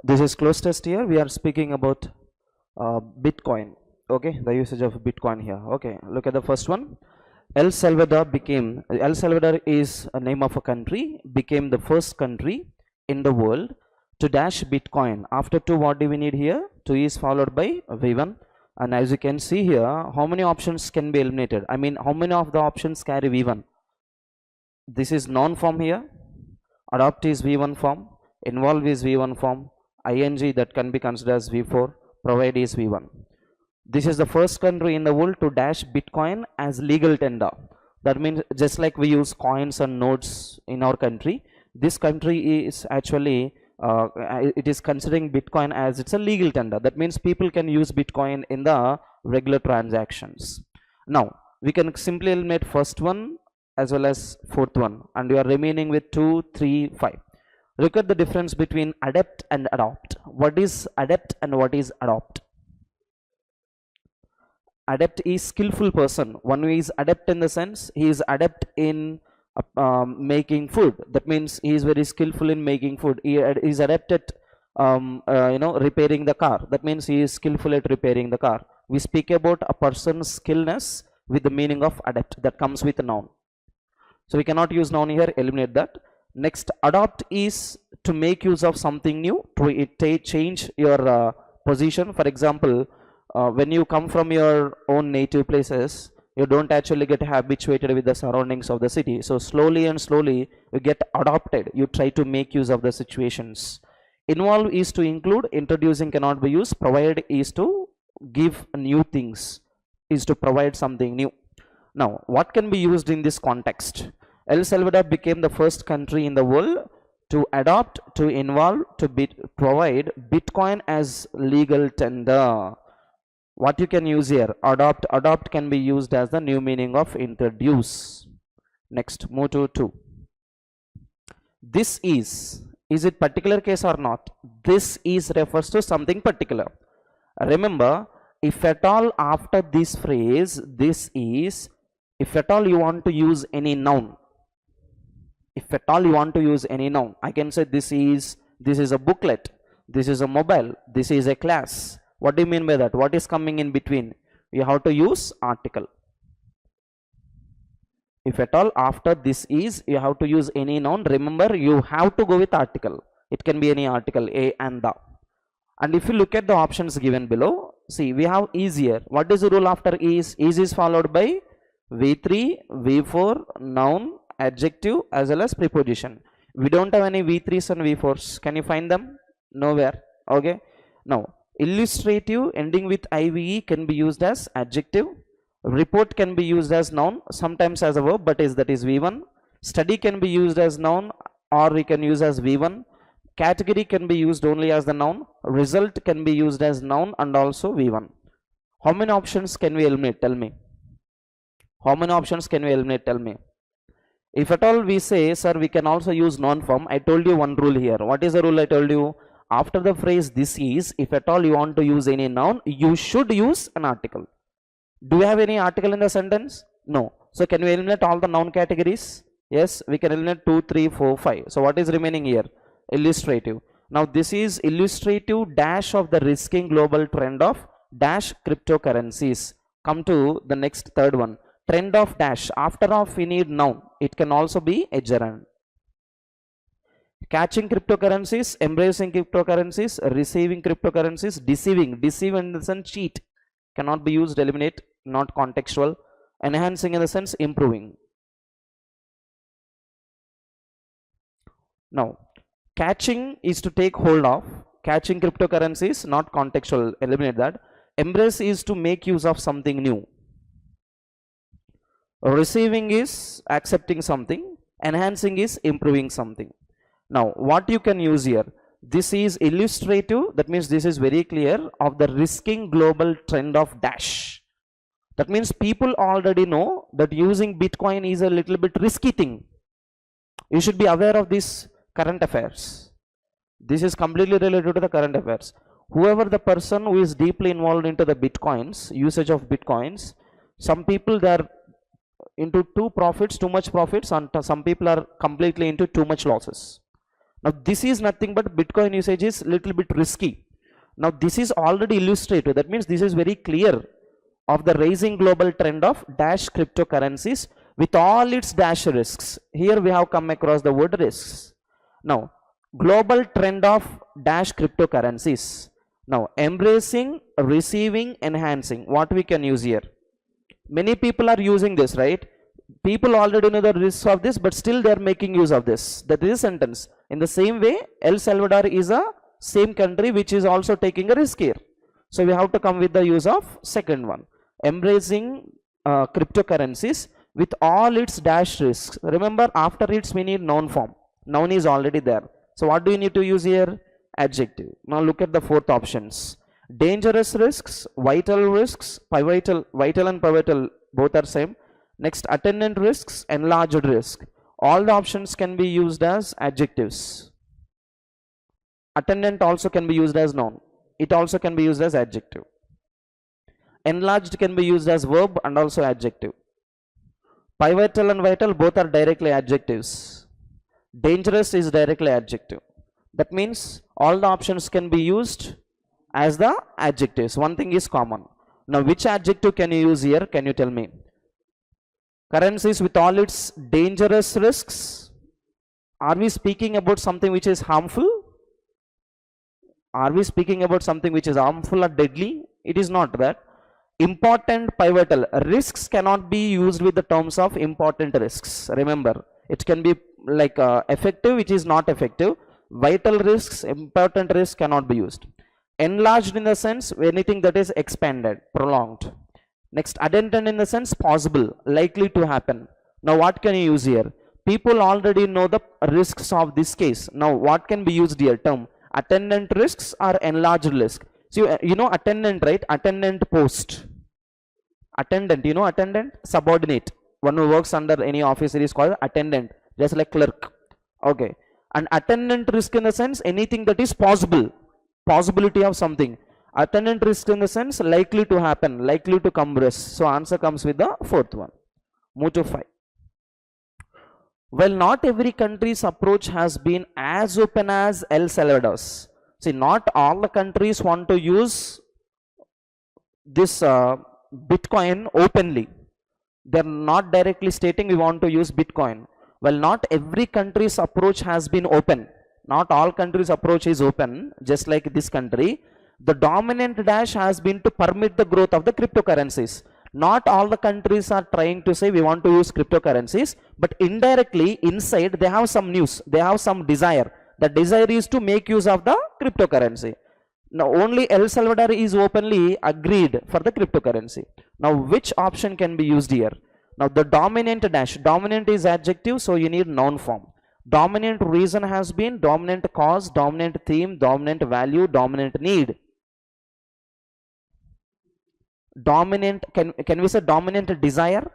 This is close test here. We are speaking about Bitcoin. Okay, the usage of Bitcoin here. Okay, look at the first one. El Salvador is a name of a country, became the first country in the world to dash Bitcoin. After 2, what do we need here? 2 is followed by V1. And as you can see here, how many options can be eliminated? I mean, how many of the options carry V1? This is non-form here. Adopt is V1 form. Involve is V1 form. ing that can be considered as V4. Provide is V1. This is the first country in the world to dash Bitcoin as legal tender. That means just like we use coins and notes in our country, this country is actually it is considering Bitcoin as it's a legal tender. That means people can use Bitcoin in the regular transactions. Now we can simply eliminate first one as well as fourth one, and we are remaining with 2, 3, 5. Look at the difference between adept and adopt. What is adept and what is adopt? Adept is skillful person. One who is adept in the sense he is adept in making food. That means he is very skillful in making food. He is adept at repairing the car. That means he is skillful at repairing the car. We speak about a person's skillness with the meaning of adept. That comes with a noun. So we cannot use noun here. Eliminate that. Next, adopt is to make use of something new, to change your position. For example, when you come from your own native places, you don't actually get habituated with the surroundings of the city. So slowly and slowly you get adopted. You try to make use of the situations. Involve is to include. Introducing cannot be used. Provide is to give new things, is to provide something new. Now what can be used in this context? El Salvador became the first country in the world to adopt, to involve, to provide Bitcoin as legal tender. What you can use here? Adopt. Adopt can be used as the new meaning of introduce. Next, move to 2. This is it particular case or not? This is refers to something particular. Remember, if at all after this phrase, this is, if at all you want to use any noun, if at all you want to use any noun, I can say this is a booklet, this is a mobile, this is a class. What do you mean by that? What is coming in between? You have to use article. If at all after this is, you have to use any noun. Remember, you have to go with article. It can be any article, a and the. And if you look at the options given below, see, we have is here. What is the rule after is? Is followed by V3, V4, noun, adjective as well as preposition. We don't have any V3s and V4s. Can you find them? Nowhere. Okay. Now, illustrative ending with IVE can be used as adjective. Report can be used as noun, sometimes as a verb, but that is V1. Study can be used as noun, or we can use as V1. Category can be used only as the noun. Result can be used as noun and also V1. How many options can we eliminate? Tell me. How many options can we eliminate? Tell me. If at all we say, sir, we can also use non-form, I told you one rule here. What is the rule I told you? After the phrase this is, if at all you want to use any noun, you should use an article. Do we have any article in the sentence? No. So can we eliminate all the noun categories? Yes, we can eliminate 2, 3, 4, 5. So what is remaining here? Illustrative. Now this is illustrative dash of the risking global trend of dash cryptocurrencies. Come to the next third one. Trend of dash. After of we need noun. It can also be a gerund. Catching cryptocurrencies, embracing cryptocurrencies, receiving cryptocurrencies, deceiving. Deceive in the sense cheat. Cannot be used, eliminate, not contextual. Enhancing in the sense improving. Now, catching is to take hold of. Catching cryptocurrencies, not contextual, eliminate that. Embrace is to make use of something new. Receiving is accepting something. Enhancing is improving something. Now what you can use here? This is illustrative. That means this is very clear of the risking global trend of dash. That means people already know that using Bitcoin is a little bit risky thing. You should be aware of this current affairs. This is completely related to the current affairs. Whoever the person who is deeply involved into the Bitcoins, usage of Bitcoins, some people they are into too much profits, and some people are completely into too much losses. Now this is nothing but Bitcoin usage is little bit risky. Now this is already illustrated. That means this is very clear of the rising global trend of dash cryptocurrencies with all its dash risks. Here we have come across the word risks. Now global trend of dash cryptocurrencies. Now embracing, receiving, enhancing. What we can use here? Many people are using this, right? People already know the risks of this, but still they are making use of this. That is a sentence. In the same way, El Salvador is a same country which is also taking a risk here. So we have to come with the use of second one. Embracing cryptocurrencies with all its dash risks. Remember, after its we need noun form. Noun is already there. So what do you need to use here? Adjective. Now look at the fourth options. Dangerous risks, vital risks, vital and pivotal both are same. Next, attendant risks, enlarged risk. All the options can be used as adjectives. Attendant also can be used as noun. It also can be used as adjective. Enlarged can be used as verb and also adjective. Pivotal and vital both are directly adjectives. Dangerous is directly adjective. That means all the options can be used as the adjectives. One thing is common. Now which adjective can you use here? Can you tell me? Currencies with all its dangerous risks. Are we speaking about something which is harmful? Are we speaking about something which is harmful or deadly? It is not that. Important, pivotal. Risks cannot be used with the terms of important risks. Remember, it can be like effective, which is not effective. Vital risks, important risks cannot be used. Enlarged in the sense anything that is expanded, prolonged. Next, attendant in the sense possible, likely to happen. Now what can you use here? People already know the risks of this case. Now what can be used here? Term attendant risks or enlarged risk. So you know attendant, right? Attendant post. Attendant, you know attendant? Subordinate. One who works under any officer is called attendant, just like clerk. Okay. And attendant risk in the sense anything that is possible. Possibility of something. Attendant risk in the sense likely to happen, likely to come risk. So answer comes with the fourth one. Move to 5. Well, not every country's approach has been as open as El Salvador's. See, not all the countries want to use this Bitcoin openly. They're not directly stating we want to use Bitcoin. Well, not every country's approach has been open. Not all countries' approach is open, just like this country. The dominant dash has been to permit the growth of the cryptocurrencies. Not all the countries are trying to say we want to use cryptocurrencies, but indirectly inside they have some news, they have some desire. The desire is to make use of the cryptocurrency. Now only El Salvador is openly agreed for the cryptocurrency. Now which option can be used here? Now the dominant dash, dominant is adjective, so you need noun form. Dominant reason has been dominant cause, dominant theme, dominant value, dominant need. Dominant, can we say dominant desire?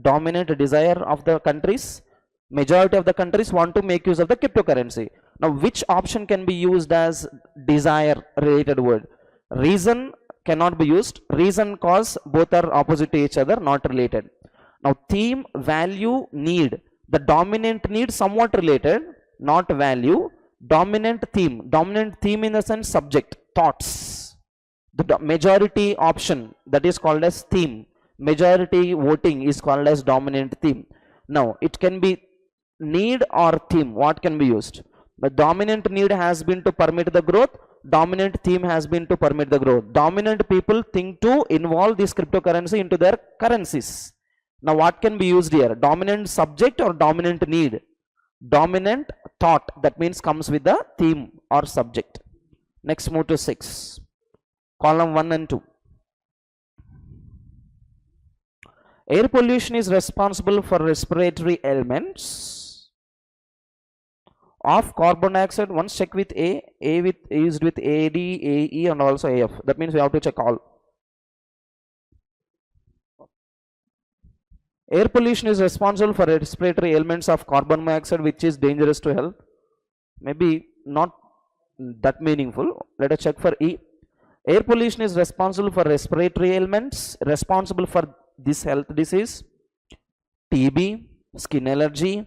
Dominant desire of the countries. Majority of the countries want to make use of the cryptocurrency. Now which option can be used as desire related word? Reason cannot be used. Reason, cause both are opposite to each other, not related. Now theme, value, need. The dominant need somewhat related, not value. Dominant theme in the sense subject, thoughts. The majority option, that is called as theme. Majority voting is called as dominant theme. Now it can be need or theme. What can be used? The dominant need has been to permit the growth. Dominant theme has been to permit the growth. Dominant people think to involve this cryptocurrency into their currencies. Now what can be used here? Dominant subject or dominant need? Dominant thought, that means comes with the theme or subject. Next, move to 6. Column 1 and 2. Air pollution is responsible for respiratory ailments of carbon dioxide. Once check with A used with AD, AE and also AF. That means we have to check all. Air pollution is responsible for respiratory ailments of carbon monoxide, which is dangerous to health. Maybe not that meaningful. Let us check for E. Air pollution is responsible for respiratory ailments, responsible for this health disease, TB, skin allergy,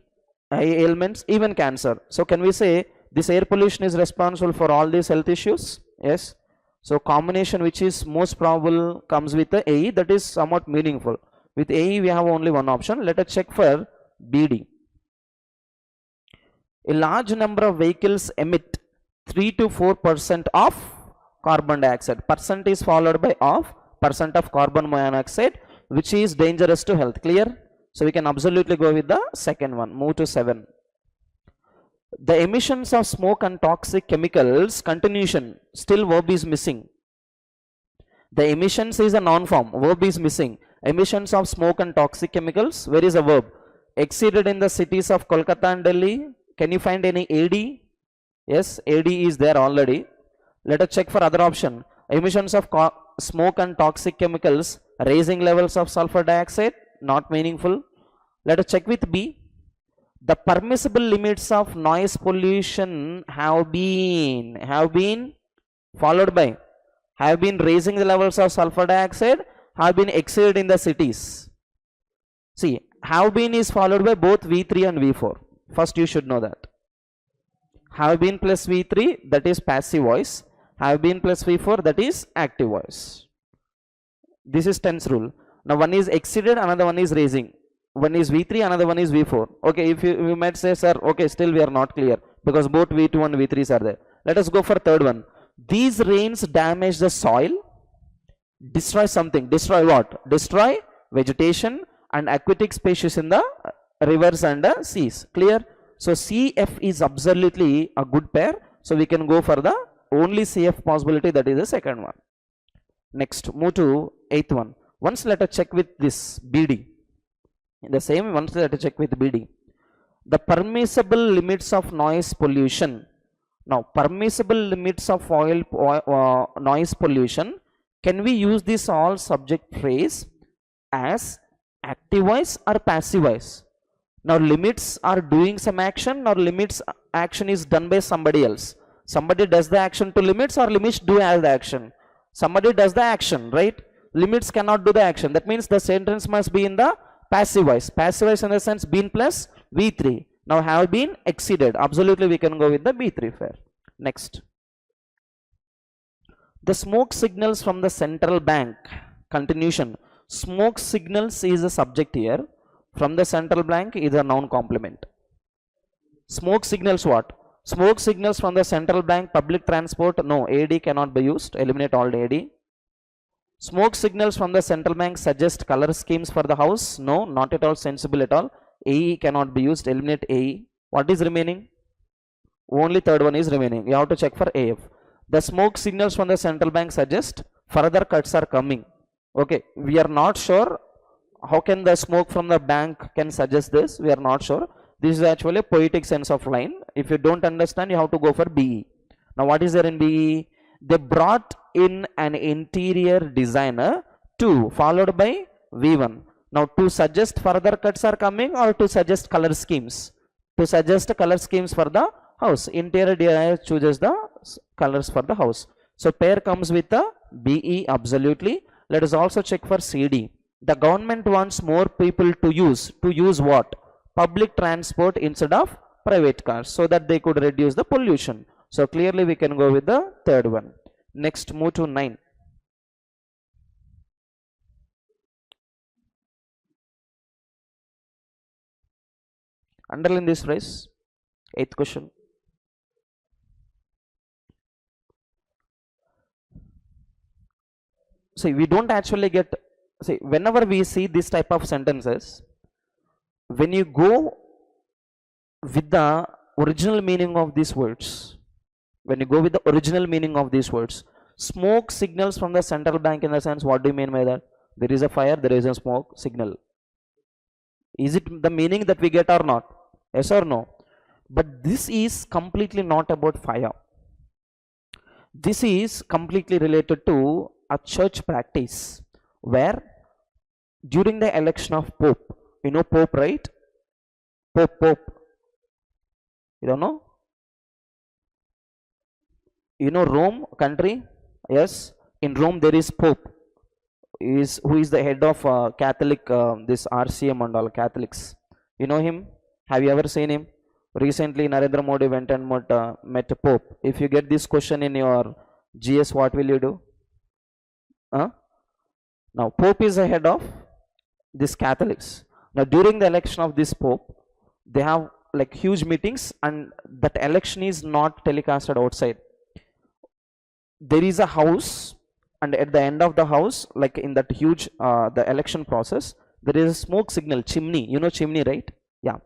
eye ailments, even cancer. So can we say this air pollution is responsible for all these health issues. Yes. So combination which is most probable comes with the AE, that is somewhat meaningful. With AE we have only one option. Let us check for BD. A large number of vehicles emit 3 to 4% of carbon dioxide. Percent is followed by of, percent of carbon monoxide, which is dangerous to health. Clear? So we can absolutely go with the second one. Move to 7. The emissions of smoke and toxic chemicals, continuation, still verb is missing. The emissions is a noun form, verb is missing. Emissions of smoke and toxic chemicals, where is a verb? Exceeded in the cities of Kolkata and Delhi. Can you find any AD? Yes, AD is there already. Let us check for other option. Emissions of smoke and toxic chemicals, raising levels of sulfur dioxide, not meaningful. Let us check with B. The permissible limits of noise pollution have been followed by, have been raising the levels of sulfur dioxide, have been exceeded in the cities. See, have been is followed by both V3 and V4. First you should know that. Have been plus V3, that is passive voice. Have been plus V4, that is active voice. This is tense rule. Now one is exceeded, another one is raising. One is V3, another one is V4. Okay, if you might say, sir, okay, still we are not clear because both V2 and V3s are there. Let us go for third one. These rains damage the soil, destroy something. Destroy what? Destroy vegetation and aquatic species in the rivers and the seas. Clear? So CF is absolutely a good pair. So we can go for the only CF possibility, that is the second one. Next, move to 8th one. Once let us check with this BD. In the same, once let us check with BD. The permissible limits of noise pollution. Now, permissible limits of noise pollution. Can we use this all subject phrase as active voice or passive voice? Now, limits are doing some action, or limits action is done by somebody else. Somebody does the action to limits, or limits do as the action. Somebody does the action, right? Limits cannot do the action. That means the sentence must be in the passive voice. Passive voice in the sense been plus V3. Now have been exceeded. Absolutely we can go with the B3 pair. Next. The smoke signals from the central bank. Continuation. Smoke signals is a subject here. From the central bank is a noun complement. Smoke signals what? Smoke signals from the central bank, public transport. No, AD cannot be used. Eliminate all AD. Smoke signals from the central bank suggest color schemes for the house. No, not at all sensible at all. AE cannot be used. Eliminate AE. What is remaining? Only third one is remaining. You have to check for AF. The smoke signals from the central bank suggest further cuts are coming. Okay, we are not sure how can the smoke from the bank can suggest this. We are not sure. This is actually a poetic sense of line. If you don't understand, you have to go for BE. Now what is there in BE? They brought in an interior designer 2 followed by V1. Now to suggest further cuts are coming, or to suggest color schemes? To suggest color schemes for the house. Interior designer chooses the colors for the house. So pair comes with the BE absolutely. Let us also check for CD. The government wants more people to use what? Public transport instead of private cars, so that they could reduce the pollution. So clearly we can go with the third one. Next, move to 9. Underline this phrase. 8th question. See, we don't actually get, see, whenever we see this type of sentences, when you go with the original meaning of these words, smoke signals from the central bank, in the sense, what do you mean by that? There is a fire, there is a smoke signal. Is it the meaning that we get or not? Yes or no? But this is completely not about fire. This is completely related to a church practice where during the election of Pope, you know Pope, right? Pope. You don't know? You know Rome country? Yes. In Rome there is Pope. Who is the head of Catholic, this RCM and all Catholics. You know him? Have you ever seen him? Recently, Narendra Modi went and met Pope. If you get this question in your GS, what will you do? Now, Pope is the head of this Catholics. Now, during the election of this Pope, they have like huge meetings, and that election is not telecasted outside. There is a house, and at the end of the house, like in that huge the election process, there is a smoke signal, chimney. You know chimney, right? Yeah.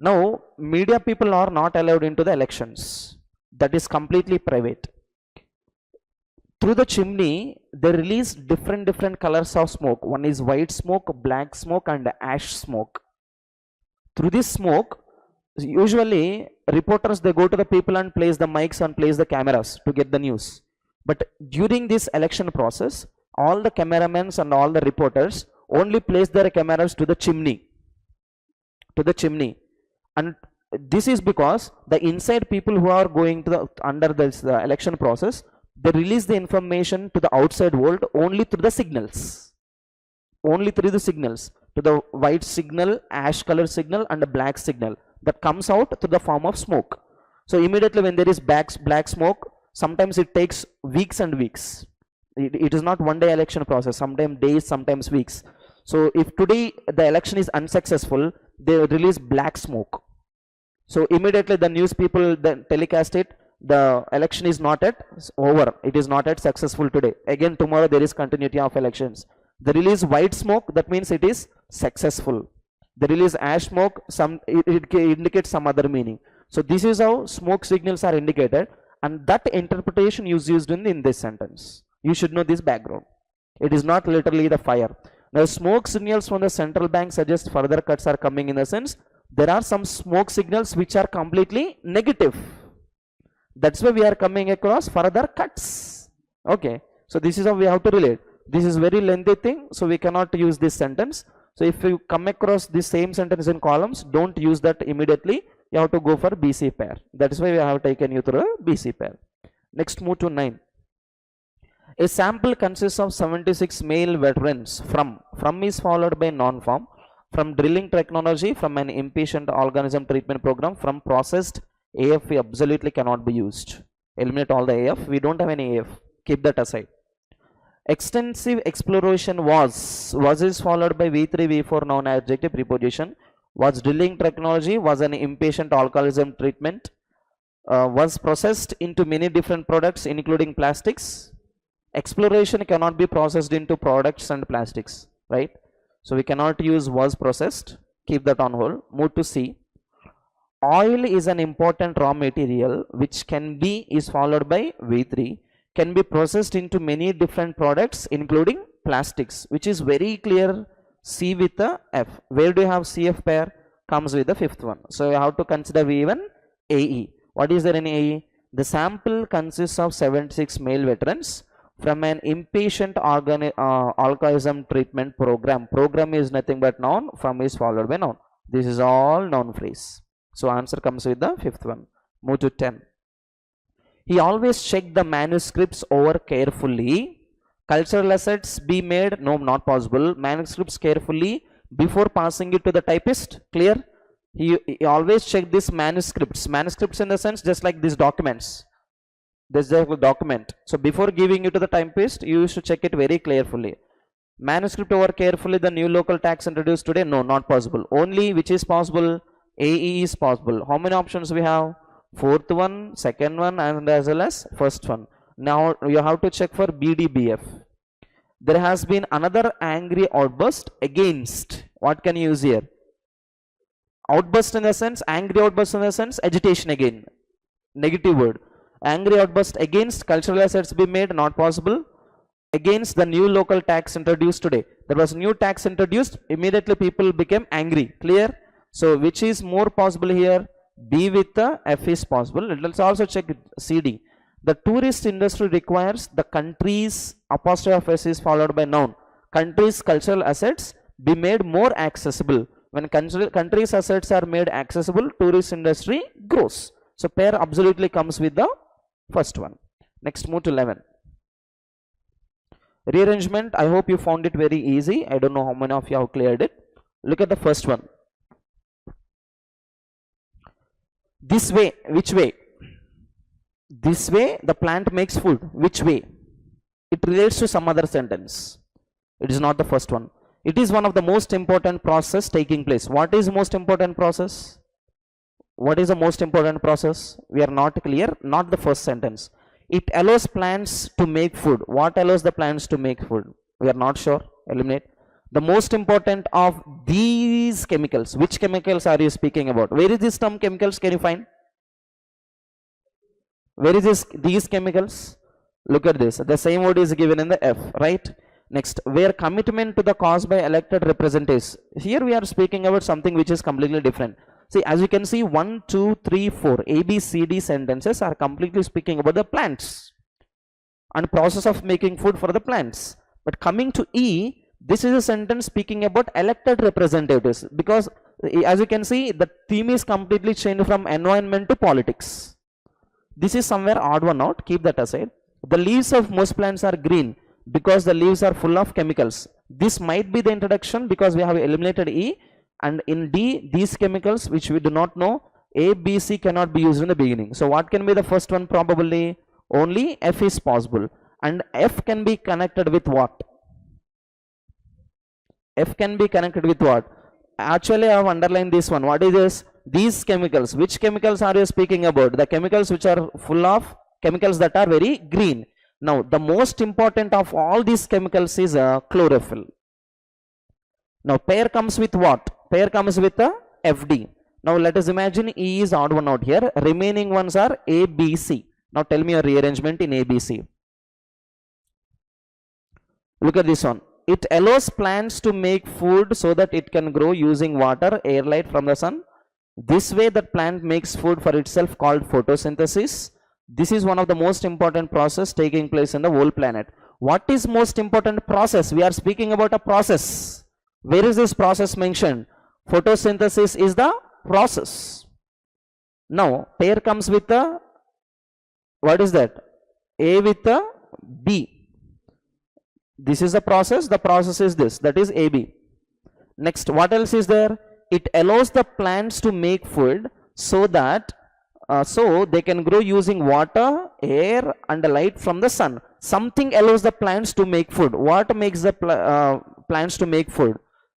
Now, media people are not allowed into the elections. That is completely private. Through the chimney, they release different colors of smoke. One is white smoke, black smoke, and ash smoke. Through this smoke, usually reporters, they go to the people and place the mics and place the cameras to get the news. But during this election process, all the cameramen and all the reporters only place their cameras to the chimney. And this is because the inside people who are going to the under this election process, they release the information to the outside world only through the signals. Only through the signals. To the white signal, ash color signal, and the black signal that comes out through the form of smoke. So immediately when there is black smoke, sometimes it takes weeks and weeks. It is not one day election process, sometimes days, sometimes weeks. So if today the election is unsuccessful, they release black smoke. So immediately the news people then telecast it, the election is not yet over, it is not yet successful today. Again tomorrow there is continuity of elections. They release white smoke, that means it is successful. They release ash smoke, it indicates some other meaning. So this is how smoke signals are indicated, and that interpretation is used in this sentence. You should know this background. It is not literally the fire. Now smoke signals from the central bank suggest further cuts are coming, in the sense there are some smoke signals which are completely negative. That's why we are coming across further cuts. Okay, so this is how we have to relate. This is very lengthy thing, so we cannot use this sentence. So if you come across this same sentence in columns, don't use that immediately. You have to go for BC pair. That is why we have taken you through a BC pair. Next, move to 9. A sample consists of 76 male veterans from is followed by non-farm, from drilling technology, from an impatient organism treatment program, from processed AF we absolutely cannot be used. Eliminate all the AF. We don't have any AF. Keep that aside. Extensive exploration was is followed by V3 V4 noun adjective preposition. Was drilling technology, was an impatient alcoholism treatment, was processed into many different products including plastics. Exploration cannot be processed into products and plastics, right? So we cannot use was processed. Keep that on hold. Move to C. Oil is an important raw material which can be is followed by V3, can be processed into many different products including plastics, which is very clear. C with the F. Where do you have CF pair? Comes with the fifth one. So you have to consider V1 AE. What is there in AE? The sample consists of 76 male veterans from an impatient alcoholism treatment program. Program is nothing but noun, from is followed by noun. This is all noun phrase. So answer comes with the fifth one. Move to 10. He always checked the manuscripts over carefully. Cultural assets be made, no, not possible. Manuscripts carefully before passing it to the typist. Clear? He always checked these manuscripts. Manuscripts in the sense just like these documents. This is a document. So before giving it to the typist, you used to check it very carefully. Manuscript over carefully, the new local tax introduced today, no, not possible. Only which is possible? AE is possible. How many options we have? Fourth one, second one, and as well as first one. Now you have to check for BDBF. There has been another angry outburst against. What can you use here? Outburst in the sense, angry outburst in the sense, agitation again. Negative word. Angry outburst against cultural assets be made, not possible. Against the new local tax introduced today. There was new tax introduced, immediately people became angry. Clear? So which is more possible here? B with the F is possible. Let's also check CD. The tourist industry requires the country's apostrophe S is followed by noun. Country's cultural assets be made more accessible. When country's assets are made accessible, tourist industry grows. So pair absolutely comes with the first one. Next, move to 11. Rearrangement. I hope you found it very easy. I don't know how many of you have cleared it. Look at the first one. This way, which way? This way the plant makes food. Which way? It relates to some other sentence. It is not the first one. It is one of the most important process taking place. What is most important process? What is the most important process? We are not clear. Not the first sentence. It allows plants to make food. What allows the plants to make food? We are not sure. Eliminate. The most important of these chemicals. Which chemicals are you speaking about? Where is this term chemicals? Can you find? Where is this, these chemicals? Look at this. The same word is given in the F, right? Next, where commitment to the cause by elected representatives. Here we are speaking about something which is completely different. See, as you can see, 1, 2, 3, 4 A, B, C, D sentences are completely speaking about the plants and process of making food for the plants. But coming to E, this is a sentence speaking about elected representatives, because as you can see, the theme is completely changed from environment to politics. This is somewhere odd one out. Keep that aside. The leaves of most plants are green because the leaves are full of chemicals. This might be the introduction because we have eliminated E. And in D, these chemicals which we do not know, A, B, C cannot be used in the beginning. So what can be the first one? Probably only F is possible. And F can be connected with what? F can be connected with what? Actually, I have underlined this one. What is this? These chemicals. Which chemicals are you speaking about? The chemicals which are full of chemicals that are very green. Now, the most important of all these chemicals is chlorophyll. Now, pair comes with what? Pair comes with a FD. Now, let us imagine E is odd one out here. Remaining ones are A, B, C. Now, tell me your rearrangement in A, B, C. Look at this one. It allows plants to make food so that it can grow using water, air, light from the sun. This way, the plant makes food for itself called photosynthesis. This is one of the most important process taking place in the whole planet. What is most important process? We are speaking about a process. Where is this process mentioned? Photosynthesis is the process. Now, pair comes with a, what is that? A with a B. This is the process is this, that is AB. Next, what else is there? It allows the plants to make food so that so they can grow using water, air and light from the sun. Something allows the plants to make food. What makes the plants to make food?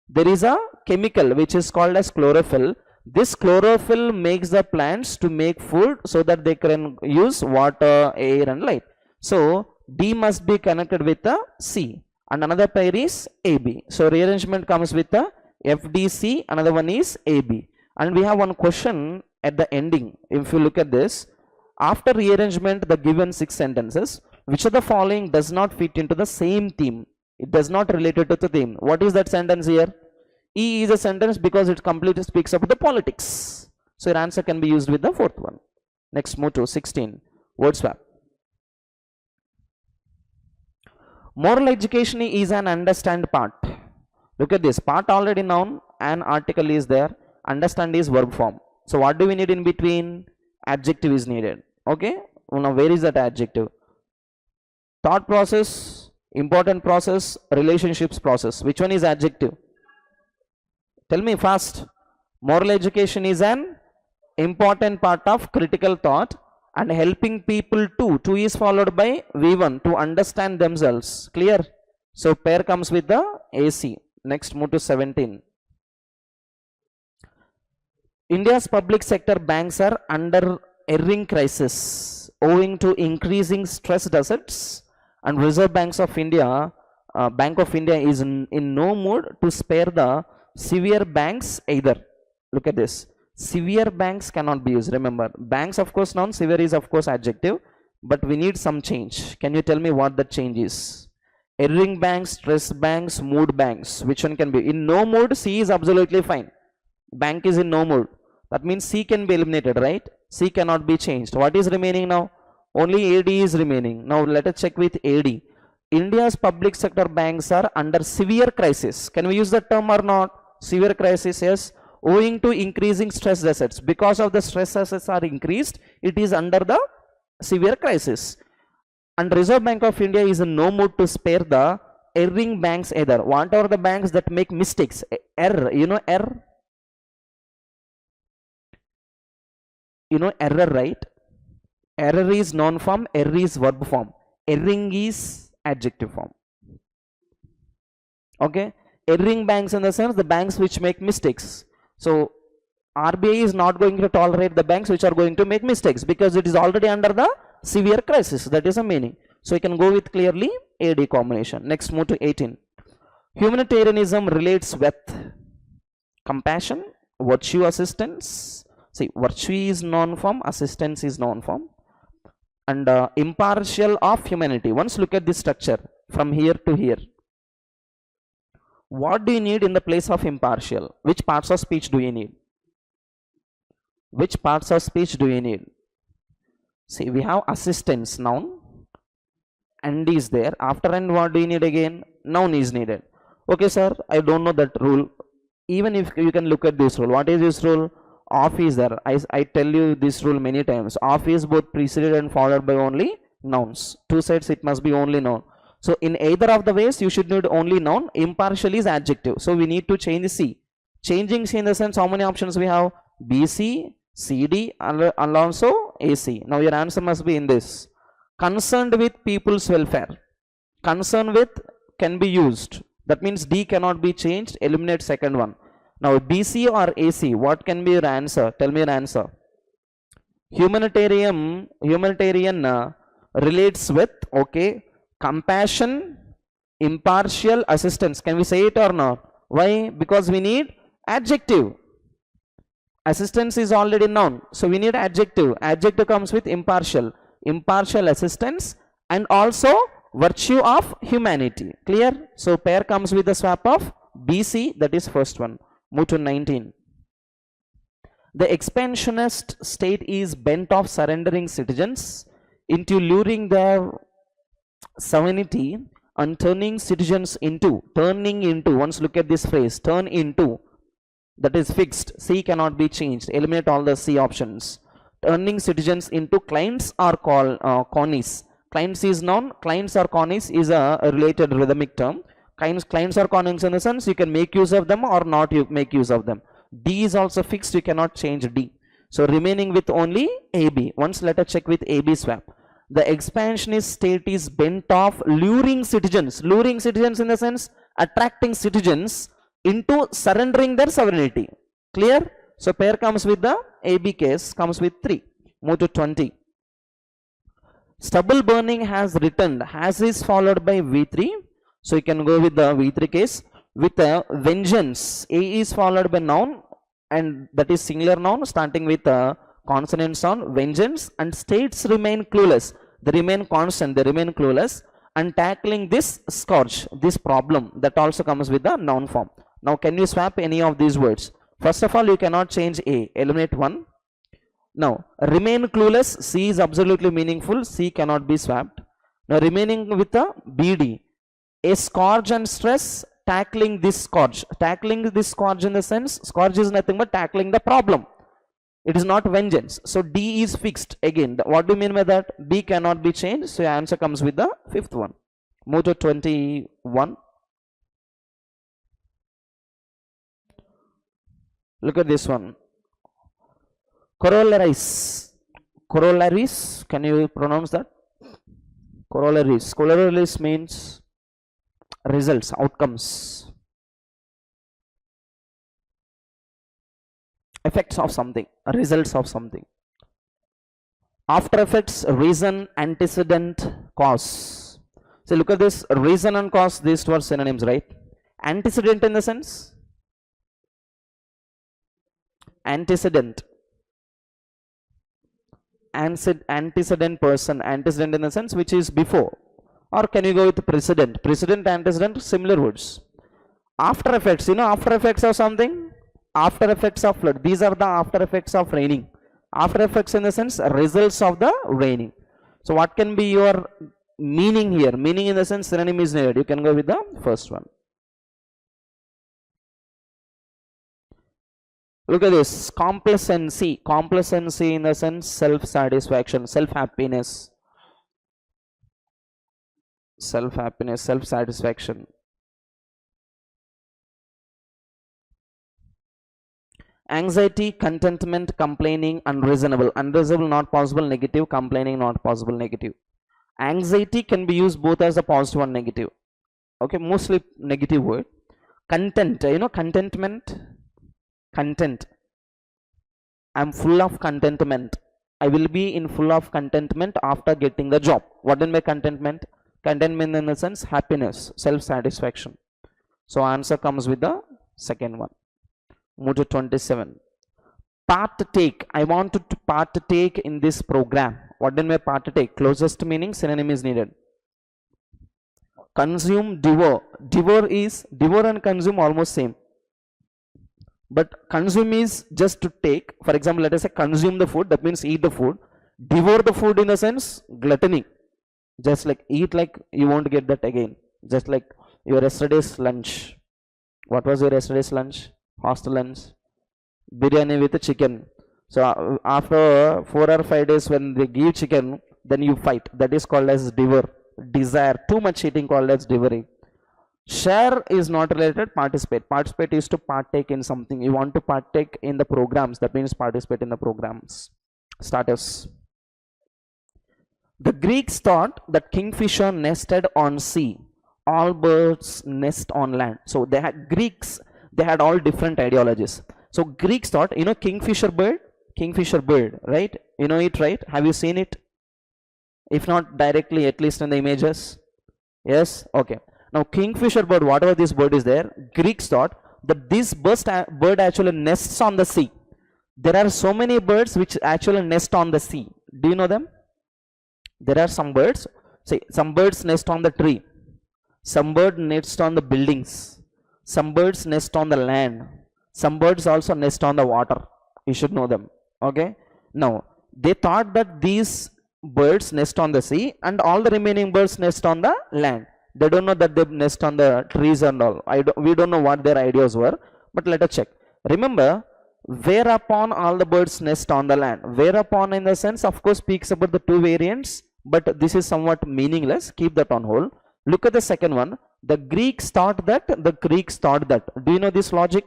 There is a chemical which is called as chlorophyll. This chlorophyll makes the plants to make food so that they can use water, air and light. So D must be connected with a C and another pair is AB. So rearrangement comes with a FDC, another one is AB. And we have one question at the ending. If you look at this, after rearrangement, the given 6 sentences, which of the following does not fit into the same theme? It does not relate it to the theme. What is that sentence here? E is a sentence because it completely speaks about the politics. So your answer can be used with the 4th one. Next, move to 16. Word swap. Moral education is an understand part. Look at this. Part already noun, an article is there. Understand is verb form. So what do we need in between? Adjective is needed. Okay. Now where is that adjective? Thought process, important process, relationships process. Which one is adjective? Tell me fast. Moral education is an important part of critical thought and helping people to. To is followed by V1 to understand themselves. Clear? So pair comes with the AC. Next, move to 17. India's public sector banks are under erring crisis owing to increasing stressed assets, and Reserve Banks of India, Bank of India is in no mood to spare the severe banks either. Look at this. Severe banks cannot be used. Remember, banks of course noun, severe is of course adjective, but we need some change. Can you tell me what the change is? Erring banks, stress banks, mood banks. Which one can be? In no mood, C is absolutely fine. Bank is in no mood. That means C can be eliminated, right? C cannot be changed. What is remaining now? Only AD is remaining. Now let us check with AD. India's public sector banks are under severe crisis. Can we use the term or not? Severe crisis, yes. Owing to increasing stress assets. Because of the stress assets are increased, it is under the severe crisis. And Reserve Bank of India is in no mood to spare the erring banks either. What are the banks that make mistakes? Error, you know error? You know error, right? Error is noun form, error is verb form, erring is adjective form. Okay, erring banks in the sense the banks which make mistakes. So RBI is not going to tolerate the banks which are going to make mistakes because it is already under the severe crisis. That is the meaning. So you can go with clearly AD combination. Next, move to 18. Humanitarianism relates with compassion, virtue, assistance. See, virtue is noun form, assistance is noun form, and impartial of humanity. Once look at this structure from here to here. What do you need in the place of impartial? Which parts of speech do you need? Which parts of speech do you need? See, we have assistance, noun, and is there. After and what do you need again? Noun is needed. Okay, sir, I don't know that rule. Even if you can look at this rule. What is this rule? Of is there. I tell you this rule many times. Of is both preceded and followed by only nouns. Two sides it must be only noun. So in either of the ways you should need only noun. Impartial is adjective. So we need to change C. Changing C in the sense how many options we have? BC, CD and also AC. Now your answer must be in this. Concerned with people's welfare. Concerned with can be used. That means D cannot be changed. Eliminate second one. Now BC or AC, what can be your answer? Tell me your answer. Humanitarian relates with, okay, compassion, impartial, assistance. Can we say it or not? Why? Because we need adjective. Assistance is already noun, so we need adjective. Adjective comes with impartial, assistance, and also virtue of humanity. Clear? So pair comes with the swap of BC, that is first one. Move to 19. The expansionist state is bent of surrendering citizens into luring their sovereignty and turning citizens into, once look at this phrase, turn into, that is fixed. C cannot be changed. Eliminate all the C options. Turning citizens into clients or conies. Clients is noun, clients or conies is a related rhythmic term. Clients or conies in the sense you can make use of them or not you make use of them. D is also fixed, you cannot change D. So remaining with only AB. Once let us check with AB swap. The expansionist state is bent of luring citizens. Luring citizens in the sense attracting citizens into surrendering their sovereignty. Clear? So pair comes with the AB case, comes with 3. Move to 20. Stubble burning has returned. Has is followed by V3. So you can go with the V3 case. With a vengeance, A is followed by noun, and that is singular noun starting with a consonant sound, vengeance, and states remain clueless. They remain constant, they remain clueless, and tackling this scourge, this problem, that also comes with the noun form. Now can you swap any of these words? First of all, you cannot change A. Eliminate one. Now remain clueless, C is absolutely meaningful, C cannot be swapped. Now remaining with the BD, a scourge and stress, tackling this scourge. Tackling this scourge in the sense, scourge is nothing but tackling the problem. It is not vengeance. So D is fixed. Again, what do you mean by that? B cannot be changed. So your answer comes with the fifth one. Move to 21. Look at this one. Corollaries. Corollaries. Can you pronounce that? Corollaries. Corollaries means results, outcomes, effects of something, results of something. After effects, reason, antecedent, cause. So look at this, reason and cause, these two are synonyms, right? Antecedent in the sense, antecedent, antecedent person, antecedent in the sense which is before. Or can you go with precedent? Precedent, antecedent, similar words. After effects, you know after effects of something? After effects of flood. These are the after effects of raining. After effects in the sense results of the raining. So what can be your meaning here? Meaning in the sense synonym is needed. You can go with the first one. Look at this. Complacency. Complacency in the sense self-satisfaction, self-happiness. Self-happiness, self-satisfaction. Anxiety, contentment, complaining, unreasonable. Unreasonable not possible, negative. Complaining not possible, negative. Anxiety can be used both as a positive and negative. Okay, mostly negative word. Content, contentment. Content. I'm full of contentment. I will be in full of contentment after getting the job. What is my contentment? Contentment in the sense happiness, self-satisfaction. So answer comes with the second one. Move to 27. Partake. I want to partake in this program. What is my partake? Closest meaning, synonym is needed. Consume, devour. Devour and consume almost same. But consume is just to take. For example, let us say consume the food, that means eat the food. Devour the food in the sense gluttony. Just like eat like you won't get that again. Just like your yesterday's lunch. What was your yesterday's lunch? Hostel lunch? Biryani with chicken. So after 4 or 5 days when they give chicken, then you fight. That is called as devour. Desire. Too much eating called as devouring. Share is not related. Participate. Participate is to partake in something. You want to partake in the programs. That means participate in the programs. Status. The Greeks thought that kingfisher nested on sea. All birds nest on land. So they had Greeks. They had all different ideologies. So Greeks thought, kingfisher bird? Kingfisher bird, right? You know it, right? Have you seen it? If not directly, at least in the images. Yes? Okay. Now kingfisher bird, whatever this bird is there, Greeks thought that this bird actually nests on the sea. There are so many birds which actually nest on the sea. Do you know them? There are some birds. See, some birds nest on the tree. Some bird nest on the buildings. Some birds nest on the land. Some birds also nest on the water. You should know them. Okay. Now they thought that these birds nest on the sea and all the remaining birds nest on the land. They don't know that they nest on the trees and all. We don't know what their ideas were, but let us check. Remember, whereupon all the birds nest on the land. Whereupon in the sense, of course, speaks about the two variants, but this is somewhat meaningless. Keep that on hold. Look at the second one. The Greeks thought that. The Greeks thought that. Do you know this logic?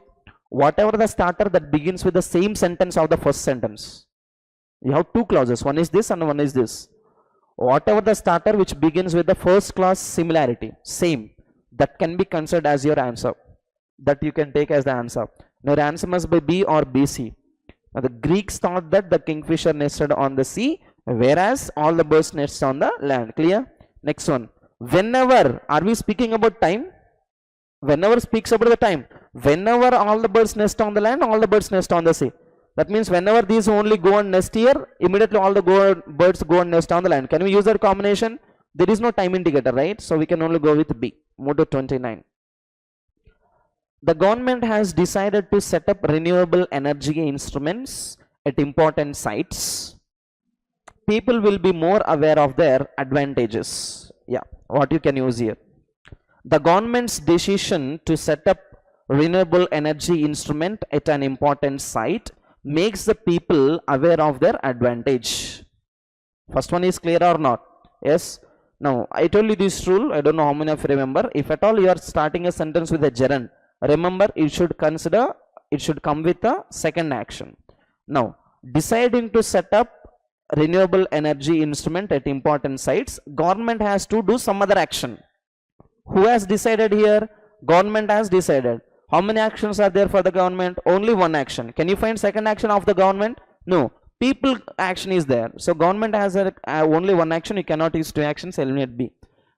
Whatever the starter that begins with the same sentence of the first sentence. You have two clauses. One is this and one is this. Whatever the starter which begins with the first clause similarity, same, that can be considered as your answer. That you can take as the answer. Now your answer must be B or BC. Now the Greeks thought that the kingfisher nested on the sea, whereas all the birds nest on the land. Clear? Next one. Whenever, are we speaking about time? Whenever speaks about the time. Whenever all the birds nest on the land, all the birds nest on the sea. That means whenever these only go and nest here, immediately all the birds go and nest on the land. Can we use that combination? There is no time indicator, right? So we can only go with B. Move to 29. The government has decided to set up renewable energy instruments at important sites. People will be more aware of their advantages. Yeah, what you can use here. The government's decision to set up renewable energy instrument at an important site makes the people aware of their advantage. First one is clear or not? Yes. Now I told you this rule. I don't know how many of you remember. If at all you are starting a sentence with a gerund, remember it should come with a second action. Now deciding to set up renewable energy instrument at important sites, government has to do some other action. Who has decided here? Government has decided. How many actions are there for the government? Only one action. Can you find second action of the government? No. People action is there. So government has only one action. You cannot use two actions. Eliminate B.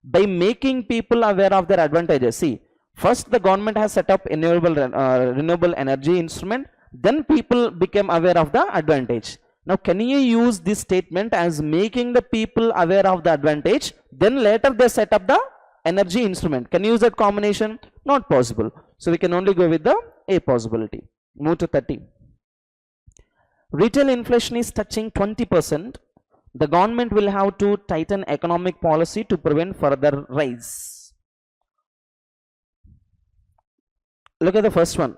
By making people aware of their advantages. See, first the government has set up renewable energy instrument. Then people became aware of the advantage. Now can you use this statement as making the people aware of the advantage? Then later they set up the energy instrument. Can you use that combination? Not possible. So we can only go with the A possibility. Move to 30. Retail inflation is touching 20%. The government will have to tighten economic policy to prevent further rise. Look at the first one.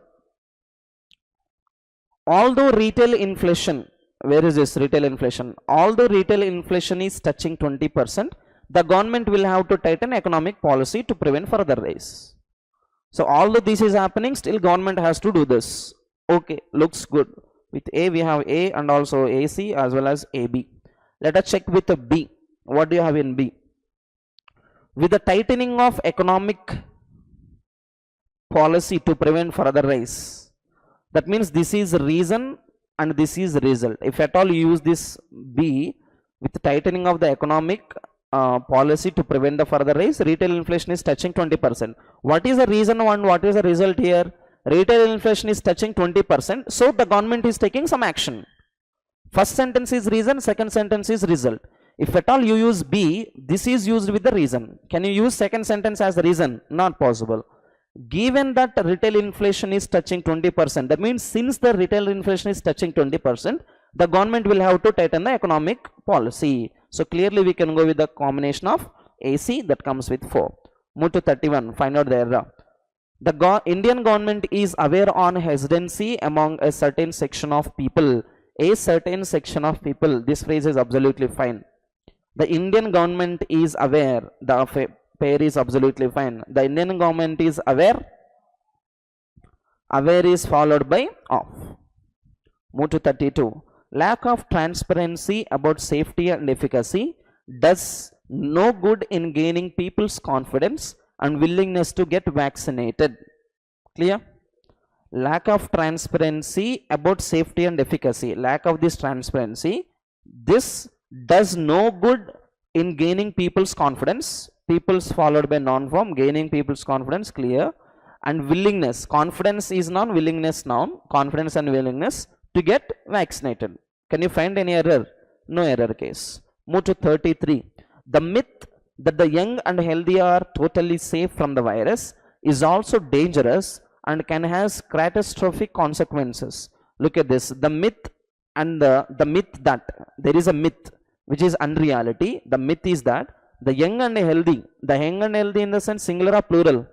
Although retail inflation, where is this retail inflation? Although retail inflation is touching 20%, the government will have to tighten economic policy to prevent further rise. So although this is happening, still government has to do this. Okay, looks good. With A we have A and also AC as well as AB. Let us check with the B. What do you have in B? With the tightening of economic policy to prevent further rise. That means this is reason and this is result. If at all you use this B with the tightening of the economic policy to prevent the further rise, retail inflation is touching 20%. What is the reason and what is the result here? Retail inflation is touching 20%, so the government is taking some action. First sentence is reason, second sentence is result. If at all you use B, this is used with the reason. Can you use second sentence as the reason? Not possible. Given that retail inflation is touching 20%, that means since the retail inflation is touching 20%, the government will have to tighten the economic policy. So clearly we can go with the combination of AC that comes with 4. Move to 31, find out the error. The Indian government is aware on hesitancy among a certain section of people. A certain section of people. This phrase is absolutely fine. The Indian government is aware. The pair is absolutely fine. The Indian government is aware. Aware is followed by of. Move to 32. Lack of transparency about safety and efficacy does no good in gaining people's confidence and willingness to get vaccinated. Clear? Lack of transparency about safety and efficacy. Lack of this transparency. This does no good in gaining people's confidence. People's followed by non-form. Gaining people's confidence. Clear? And willingness. Confidence is noun. Willingness noun. Confidence and willingness to get vaccinated. Can you find any error? No error case. Move to 33. The myth that the young and healthy are totally safe from the virus is also dangerous and can have catastrophic consequences. Look at this. The myth and the myth that there is a myth which is unreality. The myth is that the young and healthy. The young and healthy in the sense singular or plural?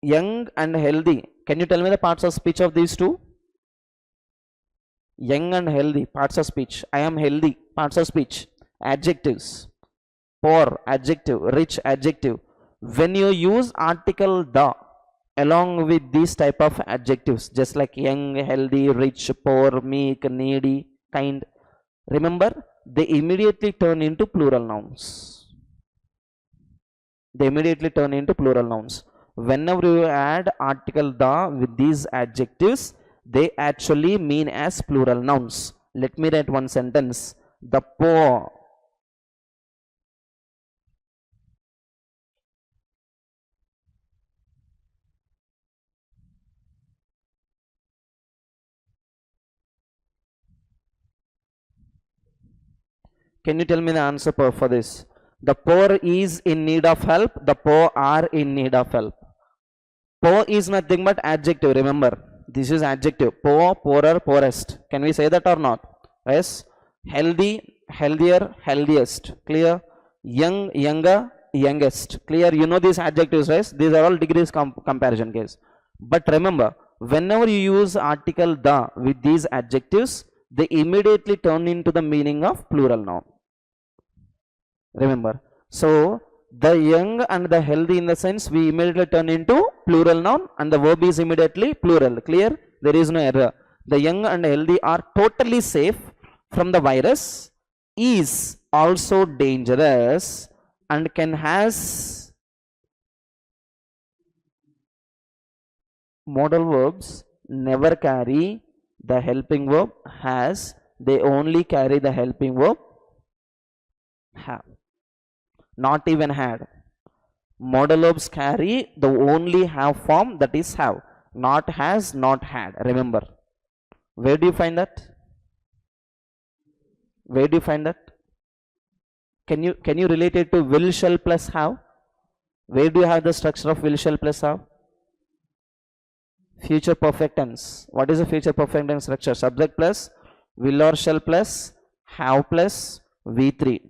Young and healthy. Can you tell me the parts of speech of these two? Young and healthy, parts of speech. I am healthy, parts of speech. Adjectives. Poor, adjective. Rich, adjective. When you use article the along with these type of adjectives, just like young, healthy, rich, poor, meek, needy, kind, remember they immediately turn into plural nouns. They immediately turn into plural nouns. Whenever you add article the with these adjectives, they actually mean as plural nouns. Let me write one sentence. The poor. Can you tell me the answer for this? The poor is in need of help. The poor are in need of help. Poor is nothing but adjective. Remember, this is adjective. Poor, poorer, poorest. Can we say that or not? Yes. Healthy, healthier, healthiest. Clear? Young, younger, youngest. Clear? You know these adjectives, right? These are all degrees comparison case. But remember, whenever you use article the with these adjectives, they immediately turn into the meaning of plural noun. Remember. So, the young and the healthy in the sense we immediately turn into plural noun and the verb is immediately plural. Clear? There is no error. The young and healthy are totally safe from the virus, is also dangerous and can has modal verbs never carry the helping verb has. They only carry the helping verb have. Not even had. Modal verbs carry the only have form, that is have. Not has, not had. Remember. Where do you find that? Where do you find that? Can you relate it to will, shall plus have? Where do you have the structure of will, shall plus have? Future perfect tense. What is the future perfect tense structure? Subject plus will or shall plus have plus V3.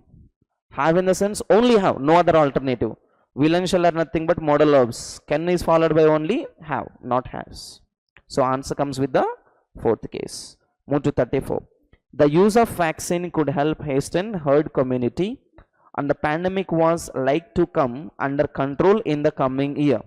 Have in the sense only have, no other alternative. Will and shall are nothing but modal verbs. Can is followed by only have, not has. So answer comes with the fourth case. Move to 34. The use of vaccine could help hasten herd immunity and the pandemic was like to come under control in the coming year.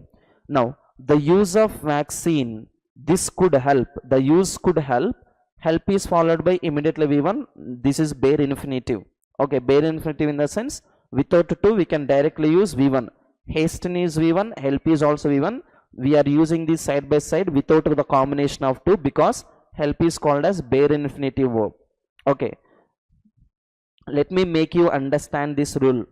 Now, the use of vaccine, this could help. The use could help. Help is followed by immediately V1. This is bare infinitive. Okay, bare infinitive in the sense without 2 we can directly use V1. Hasten is V1, help is also V1. We are using this side by side without the combination of 2 because help is called as bare infinitive verb. Okay, let me make you understand this rule.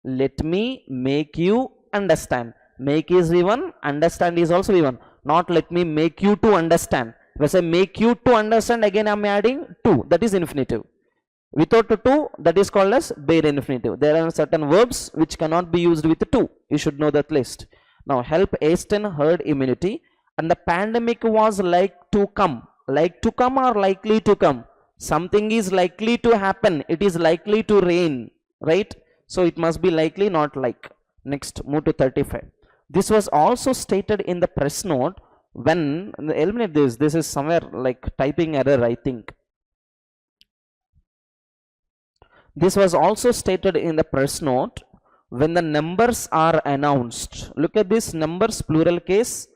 Let me make you understand. Make is V1, understand is also V1. Not let me make you to understand. When I make you to understand, again I am adding 2, that is infinitive. Without 2, that is called as bare infinitive. There are certain verbs which cannot be used with 2. You should know that list. Now, help hasten herd immunity, and the pandemic was like to come. Like to come or likely to come? Something is likely to happen. It is likely to rain, right? So it must be likely, not like. Next, move to 35. This was also stated in the press note when, eliminate this. This is somewhere like typing error, I think. This was also stated in the press note when the numbers are announced. Look at this, numbers plural case,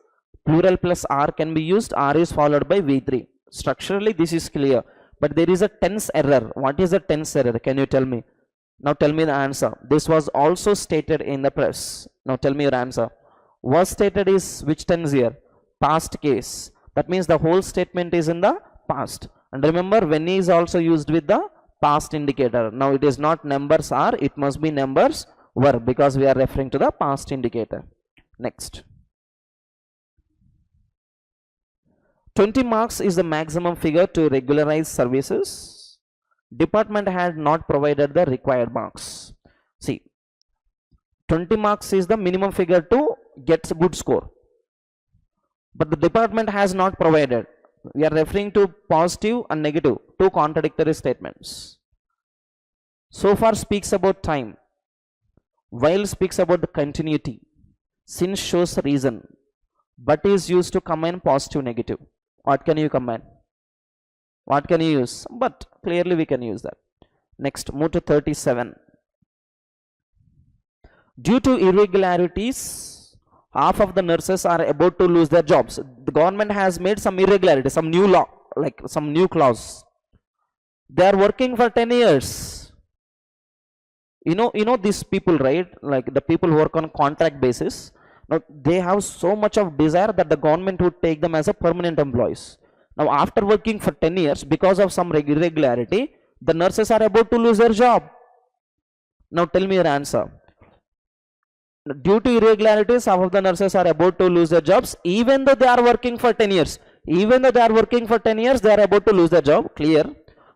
plural plus R can be used. R is followed by V3. Structurally this is clear, but there is a tense error. What is the tense error? Can you tell me? Now tell me the answer. This was also stated in the press. Now tell me your answer. Was stated is which tense here? Past case. That means the whole statement is in the past. And remember, when is also used with the past indicator. Now it is not numbers are, it must be numbers were, because we are referring to the past indicator. Next. 20 marks is the maximum figure to regularize services. Department had not provided the required marks. See, 20 marks is the minimum figure to get a good score, but the department has not provided. We are referring to positive and negative, two contradictory statements. So far speaks about time, while speaks about the continuity. Since shows reason, but is used to combine positive negative. What can you combine? What can you use? But clearly we can use that. Next, move to 37. Due to irregularities, half of the nurses are about to lose their jobs. The government has made some irregularity, some new law, like some new clause. They are working for 10 years. You know these people, right? Like the people who work on contract basis. Now they have so much of desire that the government would take them as a permanent employees. Now after working for 10 years, because of some irregularity, the nurses are about to lose their job. Now tell me your answer. Due to irregularities, half of the nurses are about to lose their jobs, even though they are working for 10 years. Even though they are working for 10 years, they are about to lose their job. Clear.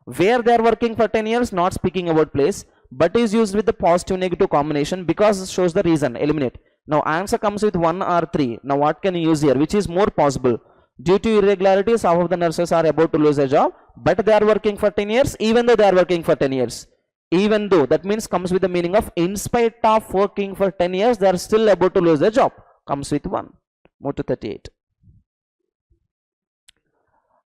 Where they are working for 10 years, not speaking about place, but is used with the positive negative combination because it shows the reason. Eliminate. Now answer comes with 1 or 3. Now what can you use here? Which is more possible? Due to irregularities, half of the nurses are about to lose their job, but they are working for 10 years, even though they are working for 10 years. Even though, that means comes with the meaning of in spite of working for 10 years, they are still about to lose their job. Comes with 1. Move to 38.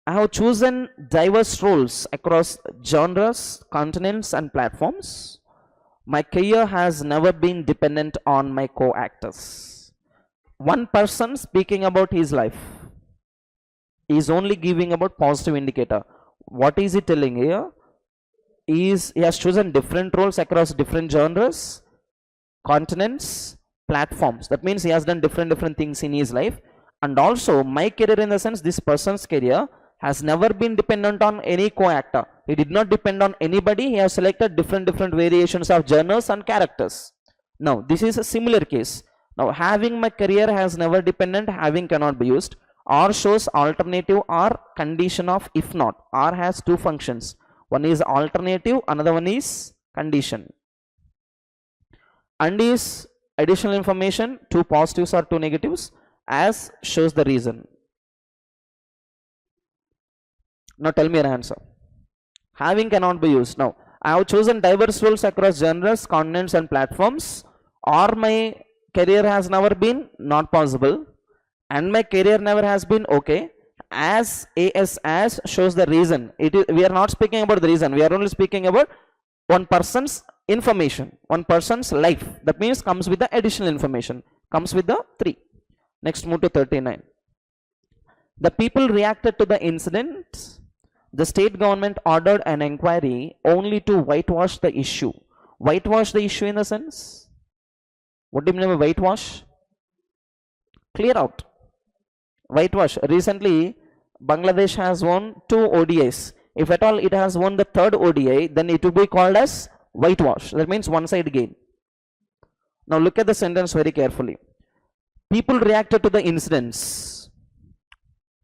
I have chosen diverse roles across genres, continents and platforms. My career has never been dependent on my co-actors. One person speaking about his life is only giving about positive indicator. What is he telling here? He has chosen different roles across different genres, continents, platforms. That means he has done different things in his life. And also my career, in the sense this person's career has never been dependent on any co-actor. He did not depend on anybody. He has selected different variations of genres and characters. Now this is a similar case. Now having my career has never dependent, having cannot be used. Or shows alternative or condition of if not. Or has two functions. One is alternative, another one is condition. And is additional information, two positives or two negatives, as shows the reason. Now tell me your answer. Having cannot be used. Now I have chosen diverse roles across genres, continents and platforms. Or my career has never been, not possible. And my career never has been, okay. As shows the reason. We are not speaking about the reason. We are only speaking about one person's information, one person's life, that means comes with the additional information, comes with the 3. Next, move to 39. The people reacted to the incident. The state government ordered an inquiry only to whitewash the issue. Whitewash the issue in the sense, what do you mean by whitewash? Clear out. Whitewash. Recently Bangladesh has won 2 ODIs. If at all it has won the 3rd ODI, then it will be called as whitewash. That means one side gain. Now look at the sentence very carefully. People reacted to the incidents.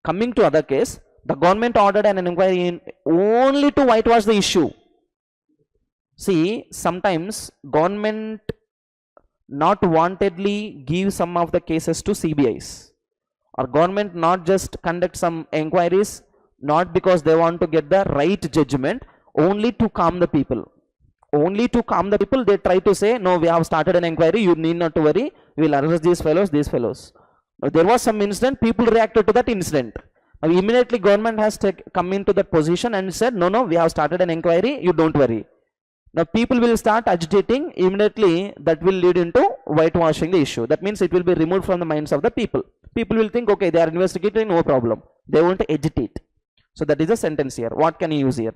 Coming to other case, the government ordered an inquiry only to whitewash the issue. See, sometimes government not wantedly give some of the cases to CBIs, or government not just conduct some inquiries not because they want to get the right judgment, only to calm the people. Only to calm the people, they try to say, no, we have started an inquiry, you need not to worry, we will arrest these fellows. Now, there was some incident, people reacted to that incident. Now immediately government has come into that position and said, no, we have started an inquiry, you don't worry. Now people will start agitating, immediately that will lead into whitewashing the issue. That means it will be removed from the minds of the people. People will think, okay, they are investigating, no problem. They won't agitate. So that is a sentence here. What can you use here?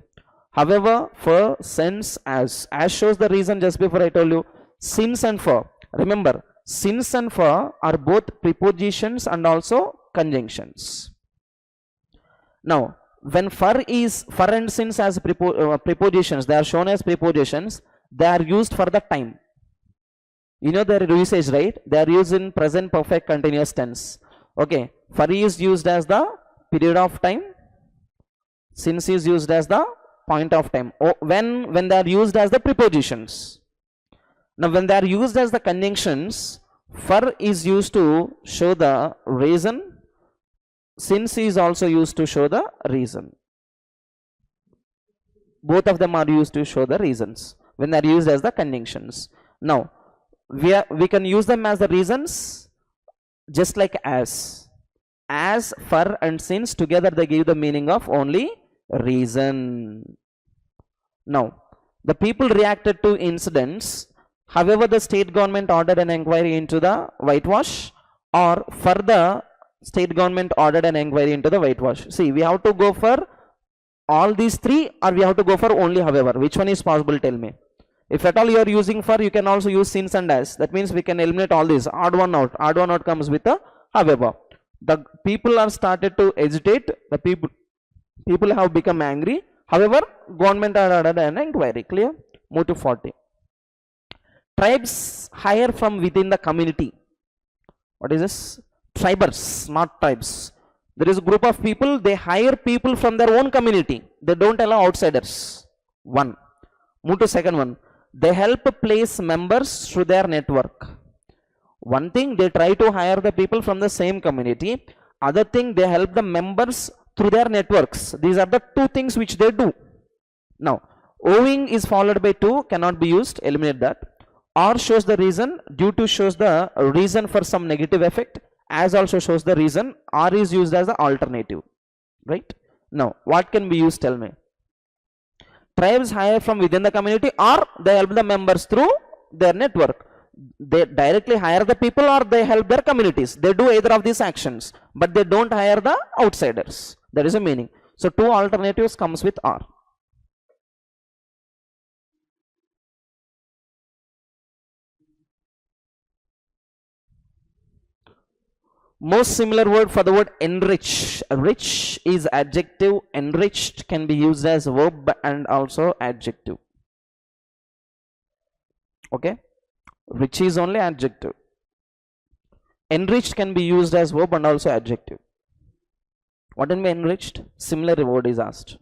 However, for, since, as shows the reason just before I told you. Since and for. Remember, since and for are both prepositions and also conjunctions. Now, when for and since as prepositions, they are shown as prepositions, they are used for the time. You know their usage, right? They are used in present perfect continuous tense. Okay, for is used as the period of time, since is used as the point of time. When they are used as the prepositions. Now when they are used as the conjunctions, for is used to show the reason, since is also used to show the reason. Both of them are used to show the reasons when they are used as the conjunctions. Now we can use them as the reasons just like as, for and since together they give the meaning of only reason. Now the people reacted to incidents. However, the state government ordered an inquiry into the whitewash, or for the state government ordered an inquiry into the whitewash. See, we have to go for all these 3, or we have to go for only however. Which one is possible? Tell me. If at all you are using for, you can also use since and as. That means we can eliminate all these. Odd one out. Odd one out comes with a however. The people are started to agitate. The people have become angry. However, government ordered an inquiry. Clear? Move to 40. Tribes hire from within the community. What is this? Tribers, not tribes. There is a group of people, they hire people from their own community. They don't allow outsiders. 1. Move to second one. They help place members through their network. One thing, they try to hire the people from the same community. Other thing, they help the members through their networks. These are the 2 things which they do. Now, owing is followed by to, cannot be used, eliminate that. Or shows the reason, due to shows the reason for some negative effect, as also shows the reason, or is used as the alternative, right? Now, what can be used? Tell me. Tribes hire from within the community, or they help the members through their network. They directly hire the people, or they help their communities. They do either of these actions, but they don't hire the outsiders. That is a meaning. So 2 alternatives comes with or. Most similar word for the word enrich. Rich is adjective, enriched can be used as verb and also adjective. Okay, rich is only adjective. Enriched can be used as verb and also adjective. What do you mean enriched? Similar word is asked.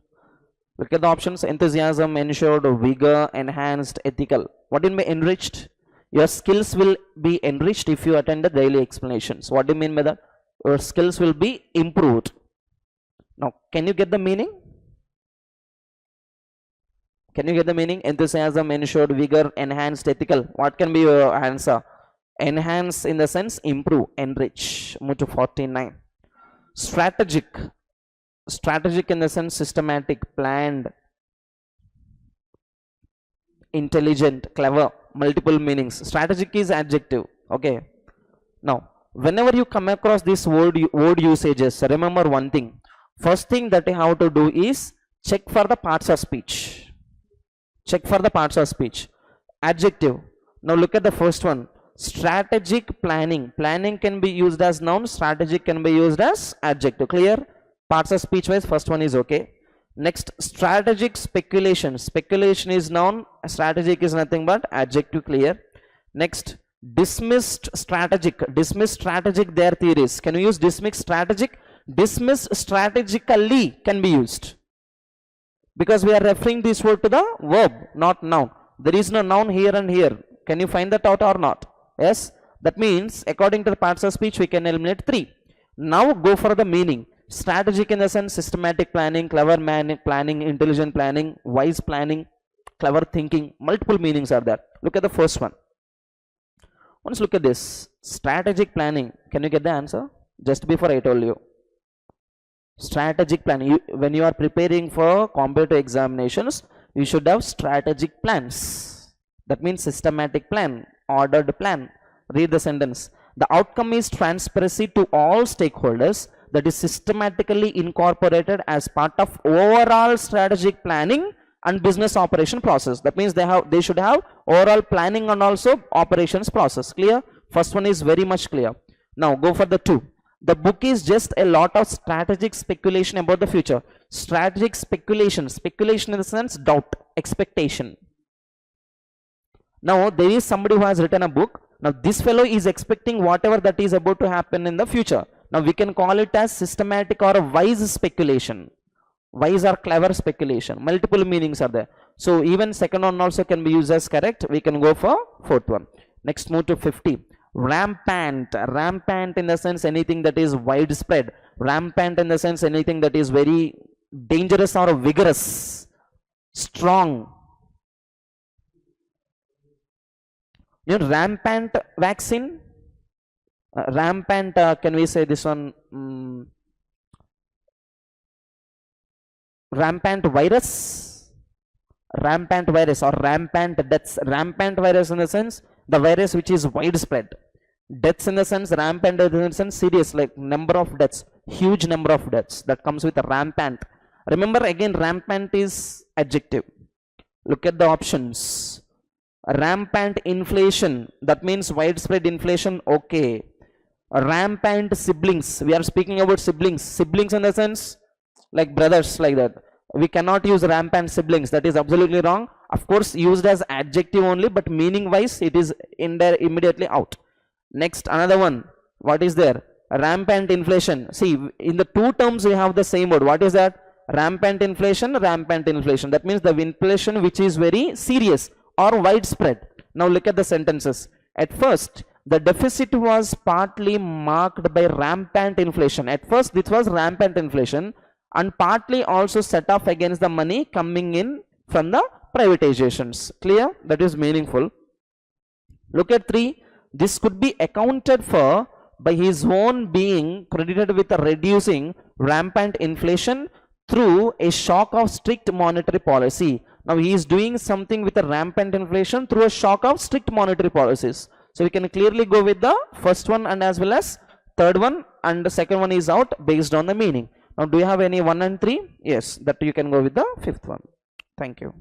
Look at the options: enthusiasm, ensured, vigor, enhanced, ethical. What do you mean enriched? Your skills will be enriched if you attend the daily explanations. What do you mean by that? Your skills will be improved. Now, can you get the meaning? Can you get the meaning? Enthusiasm, ensured, vigor, enhanced, ethical. What can be your answer? Enhance in the sense improve, enrich. Move to 49. Strategic. Strategic in the sense systematic, planned. intelligent, clever, multiple meanings. Strategic is adjective. Okay. Now, whenever you come across these word usages, remember one thing. First thing that you have to do is check for the parts of speech. Check for the parts of speech. Adjective. Now look at the first one. Strategic planning. Planning can be used as noun. Strategic can be used as adjective. Clear? Parts of speech wise, first one is okay. Next, strategic speculation. Speculation is noun. Strategic is nothing but adjective. Clear? Next, dismissed strategic. Dismissed strategic, their theories. Can you use dismissed strategic? Dismissed strategically can be used, because we are referring this word to the verb, not noun. There is no noun here and here. Can you find that out or not? Yes. That means according to the parts of speech we can eliminate 3. Now go for the meaning. Strategic in the sense systematic planning, clever planning, intelligent planning, wise planning, clever thinking. Multiple meanings are there. Look at the first one. Once look at this. Strategic planning. Can you get the answer? Just before I told you. Strategic planning. When you are preparing for competitive examinations, you should have strategic plans. That means systematic plan, ordered plan. Read the sentence. The outcome is transparency to all stakeholders that is systematically incorporated as part of overall strategic planning and business operation process. That means they should have overall planning and also operations process. Clear? First one is very much clear. Now go for the 2. The book is just a lot of strategic speculation about the future. Strategic speculation. Speculation in the sense doubt, expectation. Now there is somebody who has written a book. Now this fellow is expecting whatever that is about to happen in the future. Now we can call it as systematic or a wise speculation. Wise or clever speculation. Multiple meanings are there. So even second one also can be used as correct. We can go for fourth one. Next, move to 50. Rampant. Rampant in the sense anything that is widespread. Rampant in the sense anything that is very dangerous or vigorous, strong. You know, rampant vaccine. Rampant, can we say this one? Rampant virus. Rampant virus or rampant deaths. Rampant virus in the sense the virus which is widespread. Deaths in the sense rampant in the sense serious, like number of deaths, huge number of deaths. That comes with a rampant. Remember again, rampant is adjective. Look at the options. Rampant inflation, that means widespread inflation. Okay. Rampant siblings, we are speaking about siblings. Siblings in the sense like brothers, like that. We cannot use rampant siblings. That is absolutely wrong. Of course used as adjective only, but meaning wise it is in there immediately out. Next, another one. What is there? Rampant inflation. See, in the 2 terms we have the same word. What is that? Rampant inflation, rampant inflation. That means the inflation which is very serious or widespread. Now look at the sentences. At first the deficit was partly marked by rampant inflation. At first this was rampant inflation, and partly also set off against the money coming in from the privatizations. Clear? That is meaningful. Look at 3. This could be accounted for by his own being credited with reducing rampant inflation through a shock of strict monetary policy. Now he is doing something with a rampant inflation through a shock of strict monetary policies. So we can clearly go with the first one and as well as third one, and the second one is out based on the meaning. Now do you have any 1 and 3? Yes, that you can go with the fifth one. Thank you.